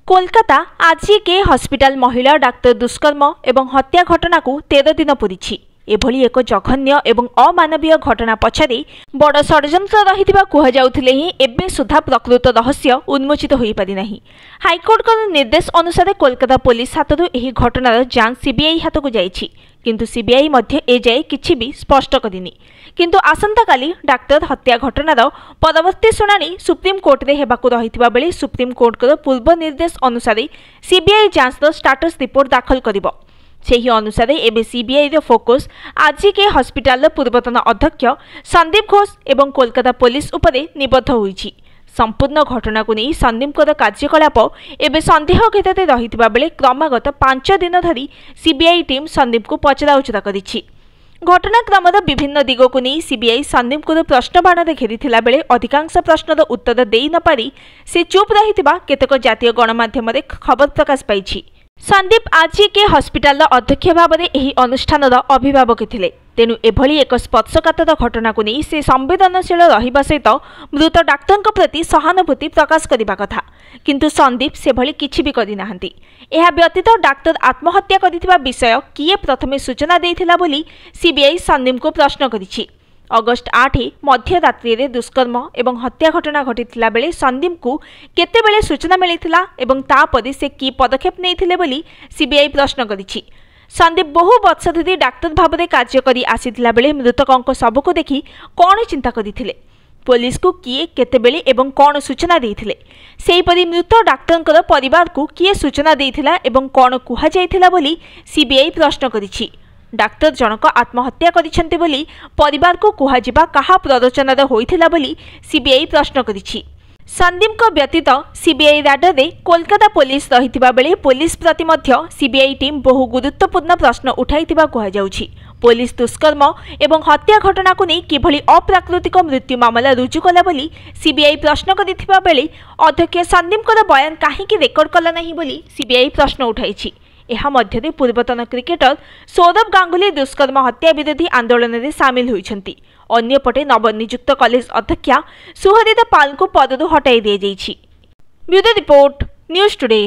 कोलकाता आज के हॉस्पिटल महिला डाक्तर दुष्कर्म एवं हत्या घटना को 13 दिन पूरी एभली एक जघन्य एवं अमानवीय घटना पछरे बड़ षड्यंत्र रहिथिबा कुहाजाउथिले ही एबे सुधा प्रकृत रहस्य उन्मोचित होई पारि नाही। हाईकोर्ट निर्देश अनुसार कोलकाता पुलिस हाथरू एही घटनार जांच सीबीआई हाथकू जाइछि, किंतु सीबीआई मध्य ए जाए किछि भी स्पष्ट करिनी। किंतु आसंता काली डाक्तर हत्या घटनार परवर्ती शुणाणी सुप्रीम कोर्ट रे हेबाकू रहिथिबा बेले सुप्रीम कोर्ट पूर्व निर्देश अनुसार सीबीआई जांचर स्टाटस रिपोर्ट दाखल करिबो। सेही अनुसार एबे सीबीआई रो फोकस आज के हॉस्पिटल पूर्वतन अध्यक्ष संदीप घोष एवं कोलकाता पुलिस उपरे निबद्ध होईछि। संपूर्ण घटना को नहीं संदीपकर कार्यकलाप एबे संदेह घेରରେ रहिथिबा बेले क्रमागत 5 दिन धरी सीबीआई टीम संदीप को पचराउचरा करिछि। घटनाक्रमर विभिन्न दिग को नहीं सीबीआई संदीप को प्रश्नबाण घेरीथिला बेले अधिकांश प्रश्नर उत्तर देई न पारि से चुप रहिथिबा केतक जातीय गणमाध्यम खबर प्रकाश पाइछि। संदीप आज के हॉस्पिटल अध्यक्ष भाव में यह अनुष्ठान अभिभावक थिले, तेणु एभली एक स्पर्शकातर घटना को नहीं से संवेदनशील रहिबा सहित मृत डाक्तर प्रति सहानुभूति प्रकाश करने कथा, किंतु संदीप से भली किछि भी करि नाहंती। एहा व्यतीत डाक्तर आत्महत्या करिथिबा विषय किए प्रथमे सूचना देइथिला बोली सीबीआई संदीप को प्रश्न करिछि। अगस्ट 8 मध्यरात्रि रे दुष्कर्म एवं हत्या घटना घटिथिला बेले संदीप को केतेबेले सूचना मिलिथिला एवं तापरे से की पदक्षेप नेइथिले बोली सीबीआई प्रश्न करिछि। संदीप बहु वर्ष धरि डाक्तर भाव में कार्य करि आसिथिला बेले मृतकंक शव को देखि कौन चिंता करिथिले, पुलिस को किए केतेबेले एवं कौन सूचना देइथिले, सेहीपरि मृत डाक्तरंकर परिवार को किए सूचना देइथिला एवं कौन कुहा जाइथिला बोली सीबीआई प्रश्न करिछि। डाक्तर जनक आत्महत्या करिसेंते बोली परिवार को कुहाजिबा कहा प्ररोचनार होइथिला बोली सीबीआई प्रश्न करिछि। संदीप को व्यतीत सीबीआई राडर रे कोलकाता पुलिस रहिथिबा बेले पुलिस प्रति मध्य सीबीआई टीम बहु गुरुत्वपूर्ण प्रश्न उठाइथिबा कुहाजाउछि। पुलिस दुष्कर्म एवं हत्या घटना को नहीं किभली अप्राकृतिक मृत्यु मामला रुजु कला बोली सीबीआई प्रश्न करिथिबा बेले अध्यक्ष संदीपकर बयान काहेकि रेकर्ड कला नहीं बोली सीबीआई प्रश्न उठाइछि। एहा मध्य पूर्वतन क्रिकेटर सौरभ गांगुली दुष्कर्म हत्या विरोधी आंदोलन में सामिल होइछन्ति। अन्यपटे नवनियुक्त कॉलेज अध्यक्षा सुहरिता पाल को पदरू हटाई दिया जाइछि। Bureau report news today.